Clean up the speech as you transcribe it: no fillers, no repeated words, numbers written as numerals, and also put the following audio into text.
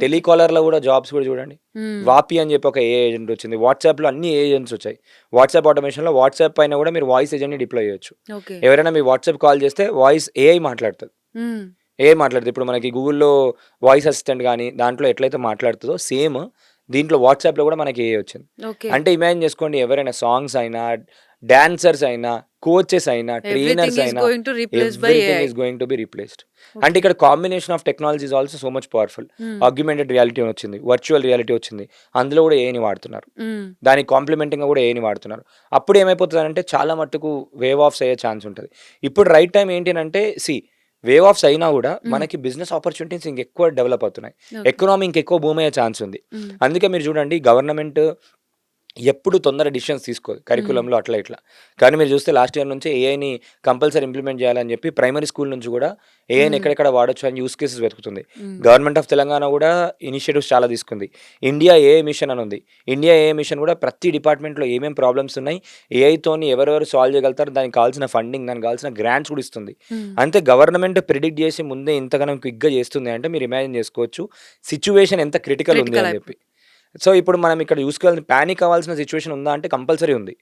టెలికాలర్లో కూడా జాబ్స్ కూడా చూడండి. హ్మ్. వాపి అని చెప్పి ఒక ఏఐ ఏజెంట్ వచ్చింది. వాట్సాప్లో అన్ని ఏజెంట్స్ వచ్చాయి. వాట్సాప్ ఆటోమేషన్లో వాట్సాప్ పైన కూడా మీరు వాయిస్ ఏజెంట్ని డిప్లాయ్ చేయొచ్చు. ఓకే. ఎవరైనా మీ వాట్సాప్ కాల్ చేస్తే వాయిస్ ఏఐ మాట్లాడుతుంది. హ్మ్. ఏఐ మాట్లాడుతుంది. ఇప్పుడు మనకి గూగుల్లో వాయిస్ అసిస్టెంట్ కానీ దాంట్లో ఎట్లయితే మాట్లాడుతుందో సేమ్ దీంట్లో వాట్సాప్లో కూడా మనకి ఏఐ వచ్చింది. ఓకే. అంటే ఇమాజిన్ చేసుకోండి, ఎవరైనా సాంగ్స్ అయినా, డాన్సర్స్ అయినా, కోచెస్ అయినా, ట్రైనర్స్ ఎవ్రీథింగ్ ఈస్ అయినా going to replace by everything AI. Is going to be replaced. అంటే ఓకే. ఇక్కడ combination of technology is also so much powerful. హ్మ్. ఆగ్యుమెంటెడ్ రియాలిటీ వచ్చింది, వర్చువల్ రియాలిటీ వచ్చింది. అందులో కూడా ఏఐని వాడుతున్నారు. హ్మ్. దానికి కాంప్లిమెంటింగ్గా కూడా ఏఐని వాడుతున్నారు. అప్పుడు ఏమైపోతుందంటే చాలా మట్టుకు వేవ్ ఆఫ్స్ అయ్యే ఛాన్స్ ఉంటుంది. ఇప్పుడు రైట్ టైం ఏంటి అంటే వేవ్ ఆఫ్స్ అయినా కూడా హ్మ్. మనకి బిజినెస్ ఆపర్చునిటీస్ ఇంకెక్కువ డెవలప్ అవుతున్నాయి. ఓకే. ఎకనామీ ఇంకెక్కువ బూమ్ అయ్యే ఛాన్స్ ఉంది. హ్మ్. అందుకే మీరు చూడండి, గవర్నమెంట్ ఎప్పుడు తొందర డిసిషన్స్ తీసుకోదు హ్మ్. కరిక్యులంలో అట్లా ఇట్లా. కానీ మీరు చూస్తే లాస్ట్ ఇయర్ నుంచి ఏఐని కంపల్సరీ ఇంప్లిమెంట్ చేయాలని చెప్పి ప్రైమరీ స్కూల్ నుంచి కూడా ఏఐని హ్మ్. ఎక్కడెక్కడ వాడొచ్చు అని యూస్ కేసెస్ వెతుకుతుంది. హ్మ్. గవర్నమెంట్ ఆఫ్ తెలంగాణ కూడా ఇనిషియేటివ్స్ చాలా తీసుకుంది. ఇండియా ఏఐ మిషన్ అని ఉంది. ఇండియా ఏఐ మిషన్ కూడా ప్రతి డిపార్ట్మెంట్లో ఏమేమి ప్రాబ్లమ్స్ ఉన్నాయి, ఏఐతోని ఎవరెవరు సాల్వ్ చేయగలుగుతారు, దానికి కావాల్సిన ఫండింగ్, దానికి కావాల్సిన గ్రాంట్స్ కూడా ఇస్తుంది. హ్మ్. అంతే గవర్నమెంట్ ప్రిడిక్ట్ చేసి ముందే ఇంతగానం క్విక్గా చేస్తుంది అంటే మీరు ఇమాజిన్ చేసుకోవచ్చు సిచ్యువేషన్ ఎంత క్రిటికల్ ఉంది క్రిటికల్ అని అయిపోయింది. చెప్పి. సో ఇప్పుడు మనం ఇక్కడ చూసుకోవాలి, పానిక్ అవ్వాల్సిన సిచ్యువేషన్ ఉందా అంటే కంపల్సరీ ఉంది.